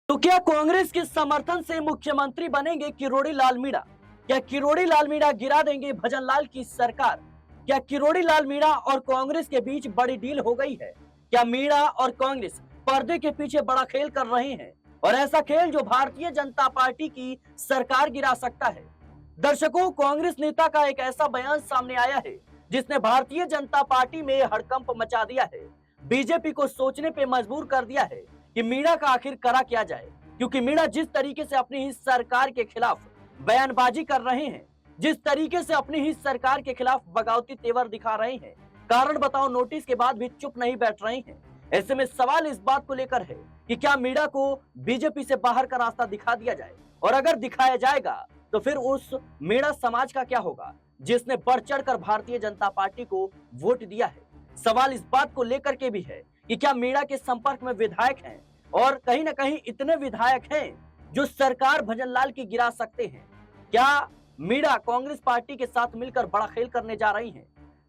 तो क्या कांग्रेस के समर्थन से मुख्यमंत्री बनेंगे किरोड़ी लाल मीणा? क्या किरोड़ी लाल मीणा गिरा देंगे भजनलाल की सरकार? क्या किरोड़ी लाल मीणा और कांग्रेस के बीच बड़ी डील हो गई है? क्या मीणा और कांग्रेस पर्दे के पीछे बड़ा खेल कर रहे हैं और ऐसा खेल जो भारतीय जनता पार्टी की सरकार गिरा सकता है? दर्शकों, कांग्रेस नेता का एक ऐसा बयान सामने आया है जिसने भारतीय जनता पार्टी में हड़कंप मचा दिया है, बीजेपी को सोचने पे मजबूर कर दिया है कि मीणा का आखिर करा क्या जाए। क्योंकि मीणा जिस तरीके से अपनी ही सरकार के खिलाफ बयानबाजी कर रहे हैं, जिस तरीके से अपनी ही सरकार के खिलाफ बगावती तेवर दिखा रहे हैं, कारण बताओ नोटिस के बाद भी चुप नहीं बैठ रहे हैं। ऐसे में सवाल इस बात को लेकर है कि क्या मीणा को बीजेपी से बाहर का रास्ता दिखा दिया जाए, और अगर दिखाया जाएगा तो फिर उस मीणा समाज का क्या होगा जिसने बढ़ चढ़कर भारतीय जनता पार्टी को वोट दिया है। सवाल इस बात को लेकर के भी है कि क्या मीणा के संपर्क में विधायक हैं, और कहीं ना कहीं इतने विधायक हैं जो सरकार भजनलाल की गिरा सकते हैं। क्या मीणा कांग्रेस पार्टी के साथ मिलकर बड़ा खेल करने जा रही हैं?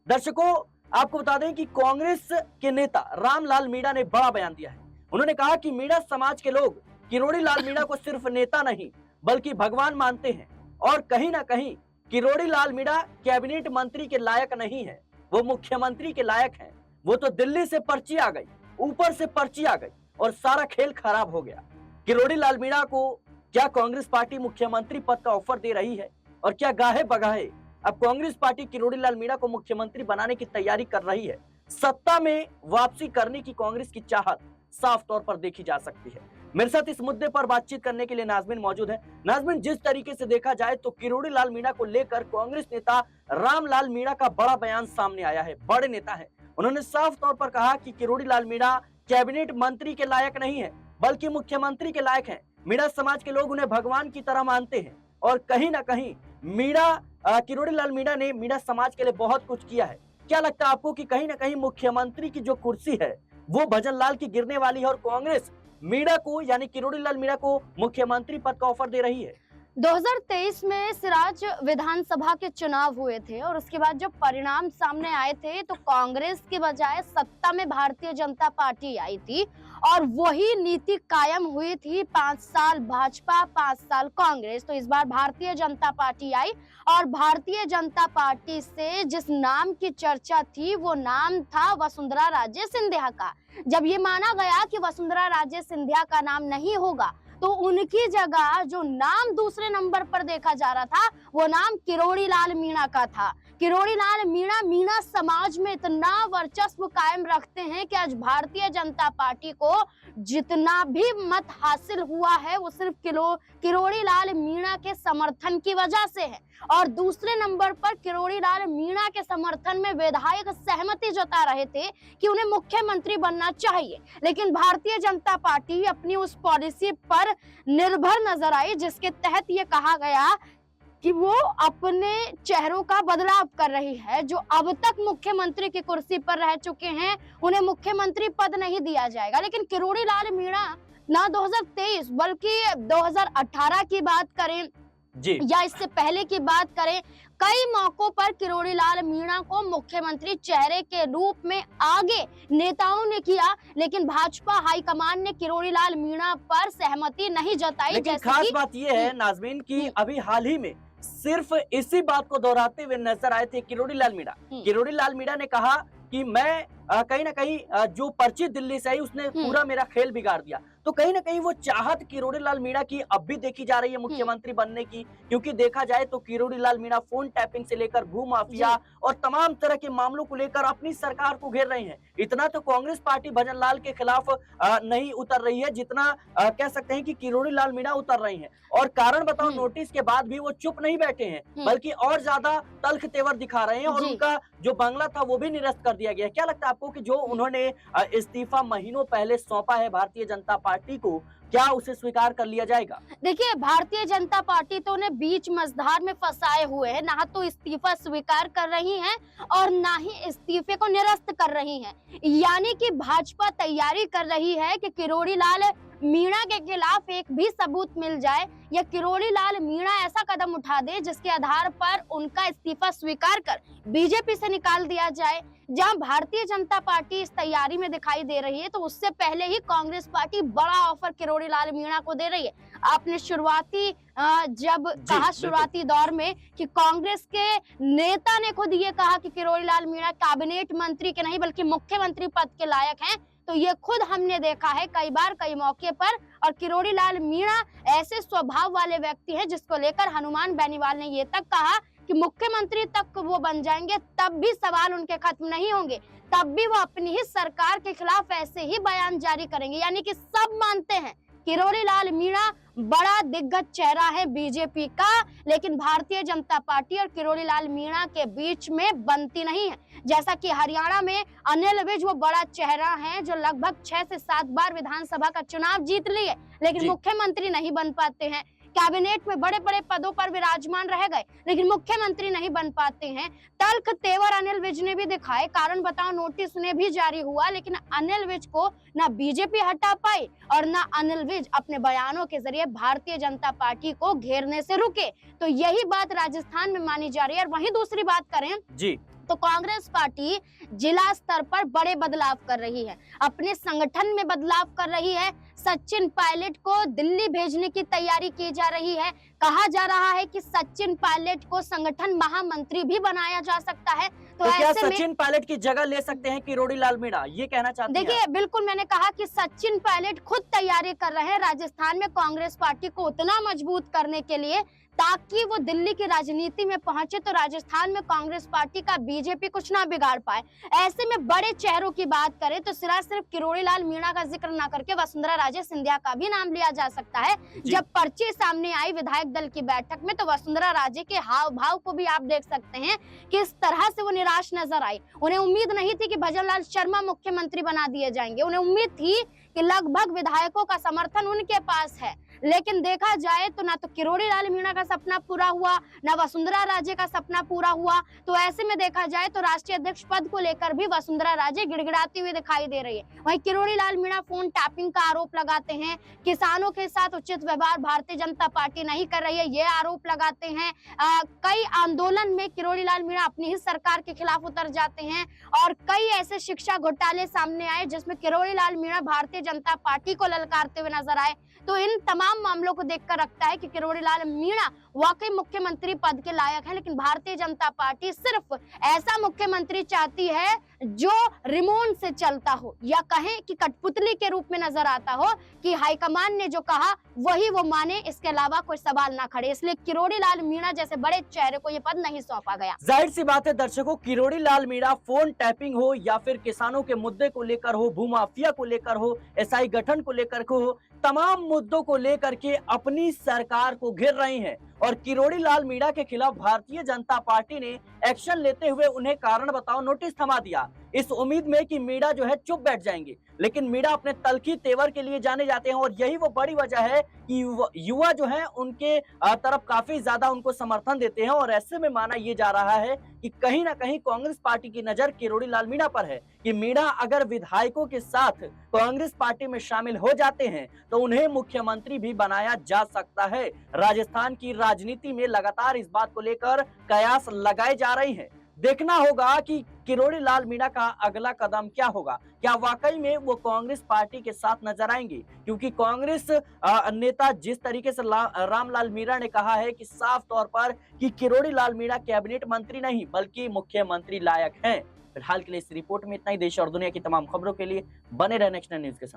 दर्शकों, आपको बता दें कि कांग्रेस के नेता रामलाल मीणा ने बड़ा बयान दिया है। उन्होंने कहा कि मीणा समाज के लोग किरोड़ी लाल मीणा को सिर्फ नेता नहीं बल्कि भगवान मानते हैं, और कहीं ना कहीं किरोड़ी लाल मीणा कैबिनेट मंत्री के लायक नहीं है, वो मुख्यमंत्री के लायक हैं। वो तो दिल्ली से पर्ची आ गई, ऊपर से पर्ची आ गई और सारा खेल खराब हो गया। किरोड़ी लाल मीणा को क्या कांग्रेस पार्टी मुख्यमंत्री पद का ऑफर दे रही है, और क्या गाहे बगाहे अब कांग्रेस पार्टी किरोड़ी लाल मीणा को मुख्यमंत्री बनाने की तैयारी कर रही है। सत्ता में वापसी करने की कांग्रेस की चाहत साफ तौर पर देखी जा सकती है। मेरे साथ इस मुद्दे पर बातचीत करने के लिए नाजमीन मौजूद है। नाजमीन, जिस तरीके से देखा जाए तो किरोड़ी लाल मीणा को लेकर कांग्रेस नेता रामलाल मीणा का बड़ा बयान सामने आया है। बड़े नेता है, उन्होंने साफ तौर पर कहा कि किरोड़ी लाल मीणा कैबिनेट मंत्री के लायक नहीं है बल्कि मुख्यमंत्री के लायक हैं। मीणा समाज के लोग उन्हें भगवान की तरह मानते हैं, और कहीं ना कहीं किरोड़ी लाल मीणा ने मीणा समाज के लिए बहुत कुछ किया है। क्या लगता है आपको कि कहीं ना कहीं मुख्यमंत्री की जो कुर्सी है वो भजनलाल की गिरने वाली है, और कांग्रेस मीणा को यानी किरोड़ी लाल मीणा को मुख्यमंत्री पद का ऑफर दे रही है? 2023 में सिराज विधानसभा के चुनाव हुए थे और उसके बाद जब परिणाम सामने आए थे तो कांग्रेस के बजाय सत्ता में भारतीय जनता पार्टी आई थी, और वही नीति कायम हुई थी। 5 साल भाजपा, 5 साल कांग्रेस। तो इस बार भारतीय जनता पार्टी आई, और भारतीय जनता पार्टी से जिस नाम की चर्चा थी वो नाम था वसुंधरा राजे सिंधिया का। जब ये माना गया कि वसुंधरा राजे सिंधिया का नाम नहीं होगा तो उनकी जगह जो नाम दूसरे नंबर पर देखा जा रहा था वो नाम किरोड़ी लाल मीणा का था। किरोड़ी लाल मीणा मीणा समाज में इतना वर्चस्व कायम रखते हैं कि आज भारतीय जनता पार्टी को जितना भी मत हासिल हुआ है वो सिर्फ किरोड़ी लाल मीणा के समर्थन की वजह से है। और दूसरे नंबर पर किरोड़ी लाल मीणा के समर्थन में विधायक सहमति जता रहे थे कि उन्हें मुख्यमंत्री बनना चाहिए, लेकिन भारतीय जनता पार्टी अपनी उस पॉलिसी पर निर्भर नजर आई जिसके तहत ये कहा गया कि वो अपने चेहरों का बदलाव कर रही है। जो अब तक मुख्यमंत्री की कुर्सी पर रह चुके हैं उन्हें मुख्यमंत्री पद नहीं दिया जाएगा। लेकिन किरोड़ी लाल मीणा ना 2023 बल्कि 2018 की बात करें जी, या इससे पहले की बात करें, कई मौकों पर किरोड़ी लाल मीणा को मुख्यमंत्री चेहरे के रूप में आगे नेताओं ने किया, लेकिन भाजपा हाईकमान ने किरोड़ी लाल मीणा पर सहमति नहीं जताई। लेकिन खास बात यह है नाजमीन की अभी हाल ही में सिर्फ इसी बात को दोहराते हुए नजर आए थे किरोड़ी लाल मीणा। किरोड़ी लाल मीणा ने कहा कि मैं कहीं ना कहीं जो पर्ची दिल्ली से आई उसने पूरा मेरा खेल बिगाड़ दिया। तो कहीं ना कहीं वो चाहत किरोड़ी लाल मीणा की अब भी देखी जा रही है मुख्यमंत्री बनने की, क्योंकि देखा जाए तो किरोड़ी लाल मीणा फोन टैपिंग से लेकर भू माफिया और तमाम तरह के मामलों को लेकर अपनी सरकार को घेर रहे हैं। इतना तो कांग्रेस पार्टी भजनलाल के खिलाफ नहीं उतर रही है जितना कह सकते हैं कि किरोड़ी लाल मीणा उतर रही है। और कारण बताओ नोटिस के बाद भी वो चुप नहीं बैठे हैं बल्कि और ज्यादा तल्ख तेवर दिखा रहे हैं, और उनका जो बंगला था वो भी निरस्त कर दिया गया। क्या लगता है आपको कि जो उन्होंने इस्तीफा महीनों पहले सौंपा है भारतीय जनता पार्टी को, क्या उसे स्वीकार कर लिया जाएगा? देखिए, भारतीय जनता पार्टी तो उन्हें बीच मझधार में फंसाए हुए है, ना तो इस्तीफा स्वीकार कर रही है और ना ही इस्तीफे को निरस्त कर रही है। यानी कि भाजपा तैयारी कर रही है कि किरोड़ी लाल मीणा के खिलाफ एक भी सबूत मिल जाए या किरोड़ी लाल मीणा ऐसा कदम उठा दे जिसके आधार पर उनका इस्तीफा स्वीकार कर बीजेपी से निकाल दिया जाए। जहां भारतीय जनता पार्टी इस तैयारी में दिखाई दे रही है, तो उससे पहले ही कांग्रेस पार्टी बड़ा ऑफर किरोड़ी लाल मीणा को दे रही है। आपने शुरुआती शुरुआती दौर में कि कांग्रेस के नेता ने खुद ये कहा कि किरोड़ी लाल मीणा कैबिनेट मंत्री के नहीं बल्कि मुख्यमंत्री पद के लायक हैं, तो ये खुद हमने देखा है कई बार कई मौके पर। और किरोड़ी लाल मीणा ऐसे स्वभाव वाले व्यक्ति हैं जिसको लेकर हनुमान बेनीवाल ने ये तक कहा कि मुख्यमंत्री तक वो बन जाएंगे तब भी सवाल उनके खत्म नहीं होंगे, तब भी वो अपनी ही सरकार के खिलाफ ऐसे ही बयान जारी करेंगे। यानी कि सब मानते हैं किरोड़ी लाल मीणा बड़ा दिग्गज चेहरा है बीजेपी का, लेकिन भारतीय जनता पार्टी और किरोड़ी लाल मीणा के बीच में बनती नहीं है। जैसा कि हरियाणा में अनिल विज वो बड़ा चेहरा है जो लगभग 6 से 7 बार विधानसभा का चुनाव जीत लिए, लेकिन मुख्यमंत्री नहीं बन पाते हैं। कैबिनेट में बड़े बड़े पदों पर विराजमान रह गए, लेकिन मुख्यमंत्री नहीं बन पाते हैं। तल्ख तेवर अनिल विज ने भी दिखाए, कारण बताओ नोटिस उन्हें भी जारी हुआ, लेकिन अनिल विज को ना बीजेपी हटा पाई और ना अनिल विज अपने बयानों के जरिए भारतीय जनता पार्टी को घेरने से रुके। तो यही बात राजस्थान में मानी जा रही है। और वहीं दूसरी बात करें जी तो कांग्रेस पार्टी जिला स्तर पर बड़े बदलाव कर रही है, अपने संगठन में बदलाव कर रही है। सचिन पायलट को दिल्ली भेजने की तैयारी की जा रही है। कहा जा रहा है कि सचिन पायलट को संगठन महामंत्री भी बनाया जा सकता है। तो क्या ऐसे सचिन पायलट की जगह ले सकते हैं किरोड़ी लाल मीणा, ये कहना चाहते हैं? देखिए, बिल्कुल मैंने कहा कि सचिन पायलट खुद तैयारी कर रहे हैं राजस्थान में कांग्रेस पार्टी को उतना मजबूत करने के लिए ताकि वो दिल्ली की राजनीति में पहुंचे तो राजस्थान में कांग्रेस पार्टी का बीजेपी कुछ ना बिगाड़ पाए। ऐसे में बड़े चेहरों की बात करें तो सिर्फ किरोड़ी लाल मीणा का जिक्र ना करके वसुंधरा राजे सिंधिया का भी नाम लिया जा सकता है। जब पर्ची सामने आई विधायक दल की बैठक में तो वसुंधरा राजे के हाव भाव को भी आप देख सकते हैं किस तरह से वो निराश नजर आई। उन्हें उम्मीद नहीं थी कि भजनलाल शर्मा मुख्यमंत्री बना दिए जाएंगे, उन्हें उम्मीद थी कि लगभग विधायकों का समर्थन उनके पास है, लेकिन देखा जाए तो ना तो किरोड़ी लाल मीणा का सपना पूरा हुआ, ना वसुंधरा राजे का सपना पूरा हुआ। तो ऐसे में देखा जाए तो राष्ट्रीय अध्यक्ष पद को लेकर भी वसुंधरा राजे गिड़गिड़ाती हुई दिखाई दे रही है। वहीं किरोड़ी लाल मीणा फोन टैपिंग का आरोप लगाते हैं, किसानों के साथ उचित व्यवहार भारतीय जनता पार्टी नहीं कर रही है, ये आरोप लगाते हैं। कई आंदोलन में किरोड़ी लाल मीणा अपनी ही सरकार के खिलाफ उतर जाते हैं और कई ऐसे शिक्षा घोटाले सामने आए जिसमें किरोड़ी लाल मीणा भारतीय जनता पार्टी को ललकारते हुए नजर आए। तो इन तमाम मामलों को देखकर लगता है कि किरोड़ी लाल मीणा वाकई मुख्यमंत्री पद के लायक है, लेकिन भारतीय जनता पार्टी सिर्फ ऐसा मुख्यमंत्री चाहती है जो रिमोट से चलता हो या कहें कि कठपुतली के रूप में नजर आता हो कि हाईकमान ने जो कहा वही वो माने, इसके अलावा कोई सवाल ना खड़े। इसलिए किरोड़ी लाल मीणा जैसे बड़े चेहरे को ये पद नहीं सौंपा गया। जाहिर सी बात है दर्शकों, किरोड़ी लाल मीणा फोन टैपिंग हो या फिर किसानों के मुद्दे को लेकर हो, भूमाफिया को लेकर हो, एसआई गठन को लेकर हो, तमाम मुद्दों को लेकर के अपनी सरकार को घेर रही हैं और किरोड़ी लाल मीणा के खिलाफ भारतीय जनता पार्टी ने एक्शन लेते हुए उन्हें कारण बताओ नोटिस थमा दिया, इस उम्मीद में कि मीणा जो है चुप बैठ जाएंगे। लेकिन मीणा अपने तल्खी तेवर के लिए जाने जाते हैं और यही वो बड़ी वजह है कि युवा जो है उनके तरफ काफी ज्यादा उनको समर्थन देते हैं। और ऐसे में माना यह जा रहा है कि कहीं ना कहीं कांग्रेस पार्टी की नजर किरोड़ी लाल मीणा पर है कि मीणा अगर विधायकों के साथ कांग्रेस पार्टी में शामिल हो जाते हैं तो उन्हें मुख्यमंत्री भी बनाया जा सकता है। राजस्थान की राजनीति में लगातार इस बात को लेकर कयास लगाए जा रहे हैं। देखना होगा कि किरोड़ी लाल मीणा का अगला कदम क्या होगा, क्या वाकई में वो कांग्रेस पार्टी के साथ नजर आएंगे, क्योंकि कांग्रेस नेता जिस तरीके से रामलाल मीणा ने कहा है कि साफ तौर पर कि किरोड़ी लाल मीणा कैबिनेट मंत्री नहीं बल्कि मुख्यमंत्री लायक हैं। फिलहाल के लिए इस रिपोर्ट में इतना ही। देश और दुनिया की तमाम खबरों के लिए बने रहे नेक्स्ट न्यूज के साथ।